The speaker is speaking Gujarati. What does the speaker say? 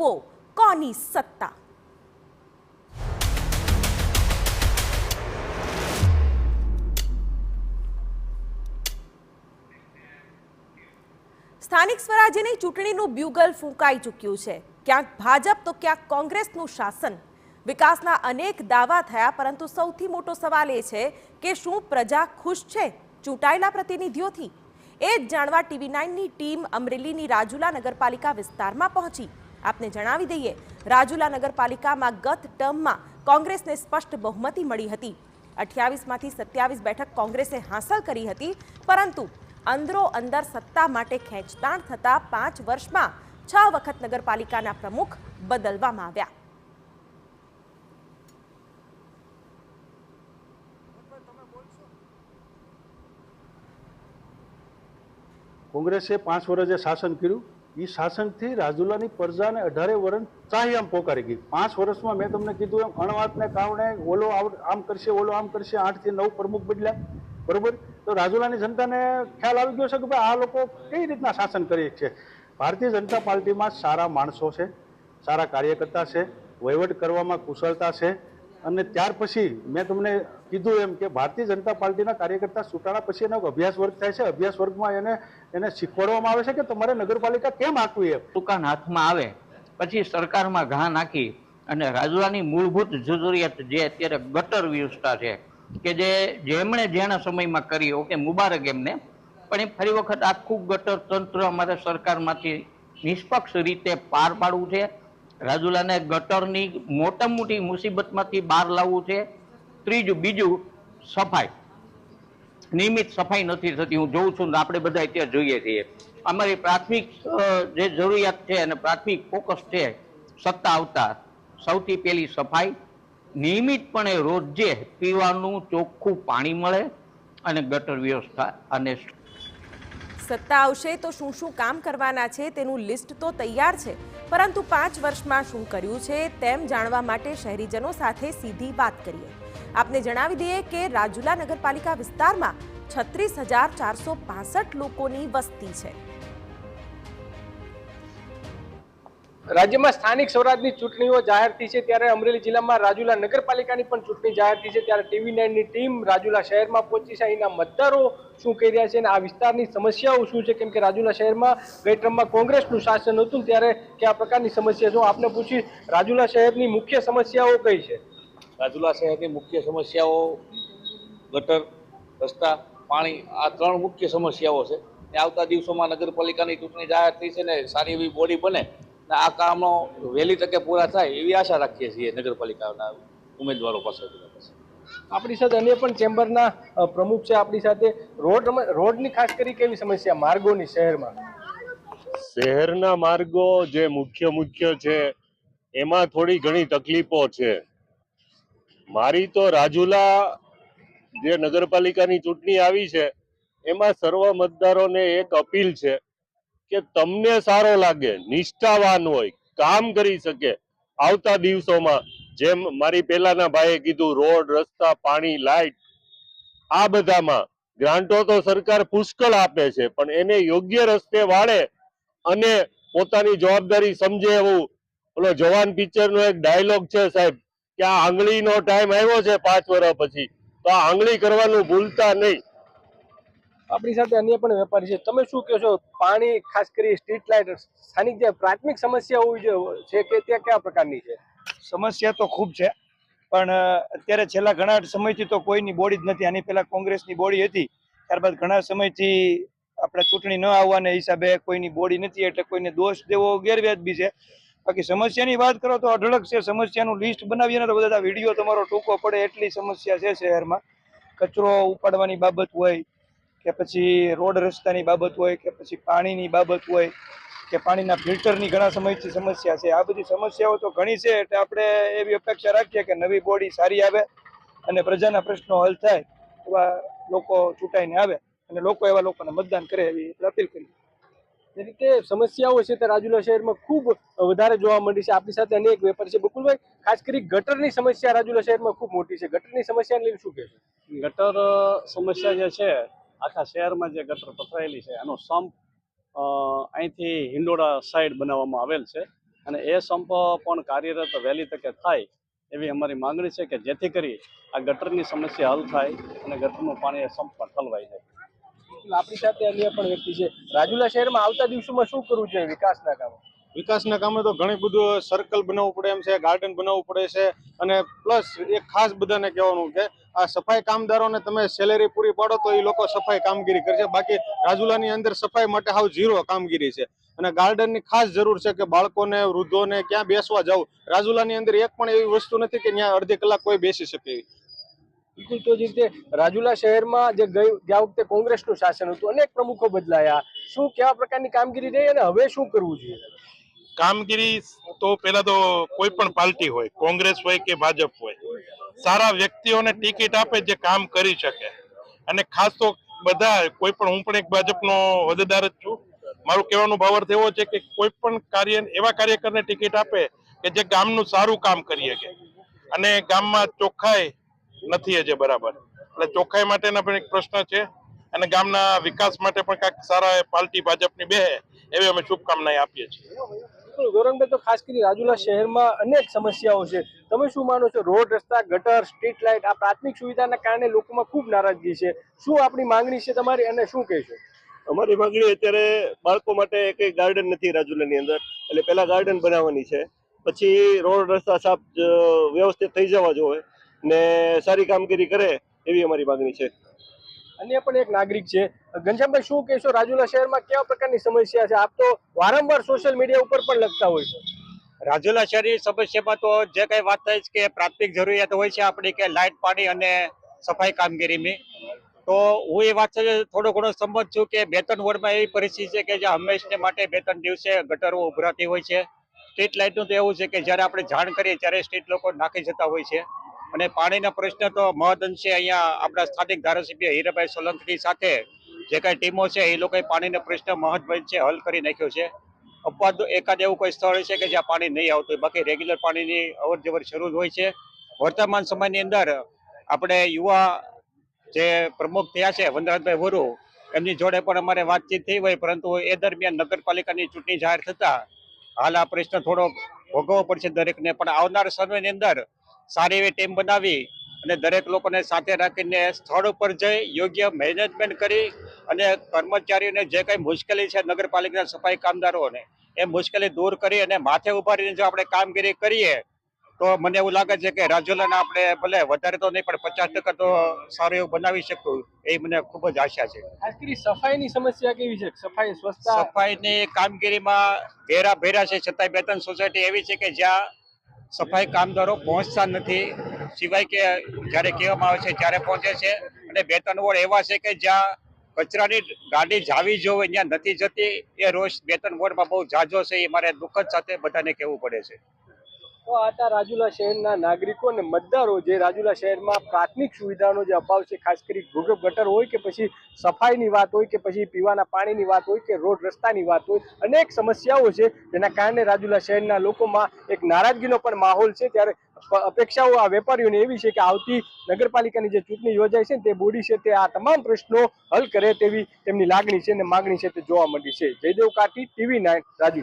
જુઓ કોની સત્તા। સ્થાનિક સ્વરાજ્યની ચૂંટણીનું બ્યુગલ ફૂંકાઈ ચૂક્યું છે। ક્યાંક ભાજપ તો ક્યાંક કોંગ્રેસનું શાસન। વિકાસના અનેક દાવા થયા, પરંતુ સૌથી મોટો સવાલ એ છે કે શું પ્રજા ખુશ છે ચૂંટાયેલા પ્રતિનિધિઓથી? એ જ જાણવા TV9ની ટીમ અમરેલીની રાજુલા નગરપાલિકા વિસ્તારમાં પહોંચી। આપને જણાવી દઈએ, રાજુલા નગરપાલિકામાં ગત ટર્મમાં કોંગ્રેસને સ્પષ્ટ બહુમતી મળી હતી। 28માંથી 27 બેઠક કોંગ્રેસે હાંસલ કરી હતી, પરંતુ અંદરો અંદર સત્તા માટે ખેંચતાણ થતા 5 વર્ષમાં 6 વખત નગરપાલિકાના પ્રમુખ બદલવામાં આવ્યા। કોંગ્રેસે 5 વર્ષ જે શાસન કર્યું, એ શાસનથી રાજુલાની પ્રજાને 18 વર્ષ ચાહી આમ પોકારી ગઈ। 5 વર્ષમાં મેં તમને કીધું એમ અણવાતને કારણે ઓલો આમ કરશે, ઓલો આમ કરશે, 8 થી 9 પ્રમુખ બદલ્યા, બરોબર। તો રાજુલાની જનતાને ખ્યાલ આવી ગયો છે કે ભાઈ આ લોકો કઈ રીતના શાસન કરી છે। ભારતીય જનતા પાર્ટીમાં સારા માણસો છે, સારા કાર્યકર્તા છે, વહીવટ કરવામાં કુશળતા છે। અને ત્યાર પછી મેં તમને કીધું એમ કે ભારતીય જનતા પાર્ટીના કાર્યકર્તા ચૂંટાણા પછી એનો અભ્યાસ વર્ગ થાય છે। અભ્યાસ વર્ગમાં એને શીખવાડવામાં આવે છે કે તમારે નગરપાલિકા કેમ આંકવી એમ। દુકાન હાથમાં આવે પછી સરકારમાં ઘા નાખી અને રાજુલાની મૂળભૂત જરૂરિયાત જે અત્યારે ગટર વ્યવસ્થા છે કે જેમણે જેના સમયમાં કરી, ઓકે મુબારક એમને, પણ એ ફરી વખત આખું ગટર તંત્ર અમારે સરકારમાંથી નિષ્પક્ષ રીતે પાર પાડવું છે। રાજુલાને ગટરની મોટામાં મોટી મુસીબતમાંથી બહાર લાવવું છે। બીજું સફાઈ, નિયમિત સફાઈ નથી થતી। હું જોઉં છું, આપણે બધા અત્યારે જોઈએ છીએ। અમારી પ્રાથમિક જે જરૂરિયાત છે અને પ્રાથમિક ફોકસ છે સત્તા આવતા સૌથી પહેલી સફાઈ, નિયમિતપણે રોજે પીવાનું ચોખ્ખું પાણી મળે અને ગટર વ્યવસ્થા અને સત્તા આવશે તો શું શું કામ કરવાના છે તેનું લિસ્ટ તો તૈયાર છે, પરંતુ 5 વર્ષમાં શું કર્યું છે તેમ જાણવા માટે શહેરીજનો સાથે સીધી વાત કરીએ। આપને જણાવી દઈએ કે રાજુલા નગરપાલિકા વિસ્તારમાં 36,465 લોકોની વસ્તી છે। રાજ્યમાં સ્થાનિક સ્વરાજની ચૂંટણીઓ જાહેર થઈ છે, ત્યારે અમરેલી જિલ્લામાં રાજુલા નગરપાલિકાની પણ ચૂંટણી જાહેર થઈ છે। ત્યારે TV9ની ટીમ રાજુલા શહેરમાં પહોંચી છે। અહીંના મતદારો શું કહી રહ્યા છે અને આ વિસ્તારની સમસ્યાઓ શું છે, કેમ કે રાજુલા શહેરમાં ગઈ ટર્મમાં કોંગ્રેસનું શાસન હતું, ત્યારે કયા પ્રકારની સમસ્યા જો આપને પૂછી રાજુલા શહેરની મુખ્ય સમસ્યાઓ કઈ છે? રાજુલા શહેરની મુખ્ય સમસ્યાઓ ગટર, રસ્તા, પાણી, આ 3 મુખ્ય સમસ્યાઓ છે। આવતા દિવસોમાં નગરપાલિકાની ચૂંટણી જાહેર થઈ છે ને સારી એવી બોડી બને, આ કામો વહેલી તકે પૂરા થાય એવી આશા રાખીએ છીએ નગરપાલિકાના ઉમેદવારો પાસેથી। આપણી સાથે અન્ય પણ ચેમ્બરના પ્રમુખ છે આપણી સાથે। રોડની ખાસ કરી કેવી સમસ્યા માર્ગોની શહેરમાં? શહેરના માર્ગો જે મુખ્ય છે એમાં થોડી ઘણી તકલીફો છે। મારી તો રાજુલા જે નગરપાલિકાની ચૂંટણી આવી છે એમાં સર્વ મતદારોને એક અપીલ છે કે તમને સારો લાગે, નિષ્ઠાવાન હોય, કામ કરી શકે, આવતા દિવસોમાં જેમ મારી પહેલાના ભાઈએ કીધું રોડ, રસ્તા, પાણી, લાઇટ, આ બધામાં ગ્રાન્ટો તો સરકાર પુષ્કળ આપે છે, પણ એને યોગ્ય રસ્તે વાળે અને પોતાની જવાબદારી સમજે એવું ઓલો જવાન પિક્ચરનો એક ડાયલોગ છે સાહેબ કે આ આંગળીનો ટાઈમ આવ્યો છે 5 વર્ષ પછી, તો આ આંગળી કરવાનું ભૂલતા નહીં। આપણી સાથે અન્ય પણ વેપારી છે, તમે શું કહો છો? પાણી, ખાસ કરી સ્ટ્રીટ લાઇટ, સ્થાનિક જે પ્રાથમિક સમસ્યા હોય છે કે ત્યાં કયા પ્રકારની છે? સમસ્યા તો ખૂબ છે, પણ અત્યારે છેલ્લા ઘણા સમયથી તો કોઈની બોડી જ નથી। આની પહેલા કોંગ્રેસની બોડી હતી, ત્યારબાદ ઘણા સમયથી આપણે ચૂંટણી ન આવવાના હિસાબે કોઈની બોડી નથી, એટલે કોઈને દોષ દેવો ગેરવ્યાજબી છે। બાકી સમસ્યાની વાત કરો તો અઢળક છે। સમસ્યાનું લિસ્ટ બનાવીએ ને તો બધા વિડીયો તમારો ટૂંકો પડે એટલી સમસ્યા છે શહેરમાં। કચરો ઉપાડવાની બાબત હોય કે પછી રોડ રસ્તાની બાબત હોય કે પછી પાણીની બાબત હોય કે પાણીના ફિલ્ટરની ઘણા સમયથી સમસ્યા છે। આ બધી સમસ્યાઓ તો ઘણી છે, એટલે આપણે એવી અપેક્ષા રાખીએ કે નવી બોડી સારી આવે અને પ્રજાના પ્રશ્નો હલ થાય, એવા લોકો ચૂંટાઈને આવે અને લોકો એવા લોકોને મતદાન કરે એવી અપીલ કરી। જે રીતે સમસ્યાઓ છે તે રાજુલા શહેરમાં ખૂબ વધારે જોવા મળી છે। આપણી સાથે અનેક વેપારી છે। બકુલભાઈ, ખાસ કરી ગટરની સમસ્યા રાજુલા શહેરમાં ખૂબ મોટી છે, ગટરની સમસ્યાને લઈને શું કહેશો? ગટર સમસ્યા જે છે, આખા શહેરમાં જે ગટર પથરાયેલી છે એનો સંપ અહીંથી હિંડોળા સાઈડ બનાવવામાં આવેલ છે, અને એ સંપ પણ કાર્યરત વહેલી તકે થાય એવી અમારી માંગણી છે, કે જેથી કરી આ ગટરની સમસ્યા હલ થાય અને ગટરનું પાણી એ સંપ પર ઠલવાઈ જાય. આપણી સાથે અન્ય પણ વ્યક્તિ છે. રાજુલા શહેરમાં આવતા દિવસોમાં શું કરવું જોઈએ વિકાસના કામો? વિકાસના કામે તો ઘણી બધું સર્કલ બનાવવું પડે એમ છે, ગાર્ડન બનાવવું પડે છે, અને પ્લસ એક ખાસ બધાને કહેવાનું કે આ સફાઈ કામદારોને તમે સેલેરી પૂરી પાડો તો એ લોકો સફાઈ કામગીરી કરશે. બાકી રાજુલાની અંદર સફાઈ માટે હાવ ઝીરો કામગીરી છે. અને ગાર્ડનની ખાસ જરૂર છે કે બાળકોને, વૃદ્ધોને ક્યાં બેસવા જવું. રાજુલાની અંદર એક પણ એવી વસ્તુ નથી કે ત્યાં અડધી કલાક કોઈ બેસી શકે. બિલકુલ. તો જે રીતે રાજુલા શહેરમાં જે ગયા વખતે કોંગ્રેસનું શાસન હતું, અનેક પ્રમુખો બદલાયા, શું કેવા પ્રકારની કામગીરી રહી અને હવે શું કરવું જોઈએ? કામગીરી તો પેલા તો કોઈ પણ પાર્ટી હોય, કોંગ્રેસ હોય કે ભાજપ હોય, સારા વ્યક્તિઓને ટિકિટ આપે જે કામ કરી શકે. અને ખાસ તો બધા, કોઈ પણ, હું પણ એક ભાજપનો હોદ્દેદાર જ છું. મારું કહેવાનો ભાવાર્થ એવો છે કે કોઈ પણ કાર્ય એવા કાર્યકરને ટિકિટ આપે કે જે ગામનું સારું કામ કરી શકે. અને ગામમાં ચોખ્ખાઈ નથી હજે બરાબર, એટલે ચોખ્ખાઈ માટેના પણ એક પ્રશ્ન છે. અને ગામના વિકાસ માટે પણ કાંઈક સારા પાર્ટી ભાજપની બે એવી અમે શુભકામનાએ આપીએ છીએ. ગૌરંગભાઈ, તો ખાસ કરી રાજુલા શહેરમાં અનેક સમસ્યાઓ છે. તમે શું માનો છો? રોડ, રસ્તા, ગટર, સ્ટ્રીટ લાઇટ, આ પ્રાથમિક સુવિધાના કારણે લોકોમાં ખૂબ નારાજગી છે. શું આપણી માંગણી છે તમારી, અને શું કહેશો? અમારી માંગણી અત્યારે બાળકો માટે કઈ ગાર્ડન નથી રાજુલાની અંદર, એટલે પેલા ગાર્ડન બનાવવાની છે, પછી રોડ રસ્તા સાફ વ્યવસ્થિત થઈ જવા જોઈએ ને સારી કામગીરી કરે એવી અમારી માંગણી છે. અન્ય પણ એક નાગરિક છે. ઘનશ્યામભાઈ, શું કહેશો? રાજુલા શહેરમાં કેવા પ્રકારની સમસ્યા છે? આપ તો વારંવાર સોશિયલ મીડિયા ઉપર પણ લખતા હોય છો. રાજુલા શહેરની સમસ્યામાં તો જે કઈ વાત થાય છે કે પ્રાથમિક જરૂરિયાત હોય છે આપણી, કે લાઇટ, પાણી અને સફાઈ કામગીરીની. તો હું એ વાત સાથે થોડો ઘણો સંમત છું કે 2-3 વોર્ડમાં એવી પરિસ્થિતિ છે કે જ્યાં હંમેશને માટે 2-3 દિવસે ગટરો ઉભરાતી હોય છે. સ્ટ્રીટ લાઇટનું તો એવું છે કે જ્યારે આપણે જાણ કરીએ ત્યારે સ્ટ્રીટ લોકો નાખી જતા હોય છે. અને પાણીના પ્રશ્ન તો મહદઅંશે અહીંયા આપણા સ્થાનિક ધારાસભ્ય હીરાભાઈ સોલંકી સાથે જે કઈ ટીમો છે એ લોકોએ પાણીના પ્રશ્ન મહદઅંશે હલ કરી નાખ્યો છે. અપવાદ એકાદ એવું કોઈ સ્થળ છે કે જ્યાં પાણી નહીં આવતું, બાકી રેગ્યુલર પાણીની અવર જવર શરૂ હોય છે. વર્તમાન સમયની અંદર આપણે યુવા જે પ્રમુખ થયા છે વનરાજભાઈ વરુ, એમની જોડે પણ અમારે વાતચીત થઈ હોય, પરંતુ એ દરમિયાન નગરપાલિકાની ચૂંટણી જાહેર થતા હાલ આ પ્રશ્ન થોડો ભોગવવો પડશે દરેકને. પણ આવનાર સમયની અંદર સારી એવી ટીમ બનાવી અને દરેક લોકોને સાથે રાખીને સ્થળ ઉપર જઈ યોગ્ય મેનેજમેન્ટ કરી અને કર્મચારીઓને જે કઈ મુશ્કેલી છે નગરપાલિકાના સફાઈ કામદારોને, એ મુશ્કેલી દૂર કરી અને માથે ઉભા રહીને જો આપણે કામગીરી કરીએ તો મને એવું લાગે છે કે રાજુલાને આપણે ભલે વધારે તો નહીં પણ 50% તો સારું એવું બનાવી શકું, એ મને ખૂબ જ આશા છે. ખાસ કરી સફાઈની સમસ્યા કેવી છે? સફાઈ, સ્વચ્છતા, સફાઈની કામગીરીમાં ભેરા છે, છતાંય 2-3 સોસાયટી એવી છે કે જ્યાં સફાઈ કામદારો પહોંચતા નથી, સિવાય કે જ્યારે કહેવામાં આવે છે ત્યારે પહોંચે છે. અને 2-3 વોર્ડ એવા છે કે જ્યાં કચરાની ગાડી જાવી જોવે ત્યાં નથી જતી. એ રોજ 2-3 વોર્ડમાં બહુ ઝાઝો છે, એ મારે દુઃખદ સાથે બધાને કહેવું પડે છે. તો આ હતા રાજુલા શહેરના નાગરિકો અને મતદારો, જે રાજુલા શહેરમાં પ્રાથમિક સુવિધાનો જે અભાવ છે, ખાસ કરી ભૂગર્ભ ગટર હોય કે પછી સફાઈની વાત હોય કે પછી પીવાના પાણીની વાત હોય કે રોડ રસ્તાની વાત હોય, અનેક સમસ્યાઓ છે જેના કારણે રાજુલા શહેરના લોકોમાં એક નારાજગીનો પણ માહોલ છે. ત્યારે અપેક્ષાઓ આ વેપારીઓને એવી છે કે આવતી નગરપાલિકાની જે ચૂંટણી યોજાય છે તે બોડી છે તે આ તમામ પ્રશ્નો હલ કરે તેવી તેમની લાગણી છે અને માગણી છે તે જોવા મળી છે. જયદેવ કાઠી, TV9, રાજુલા.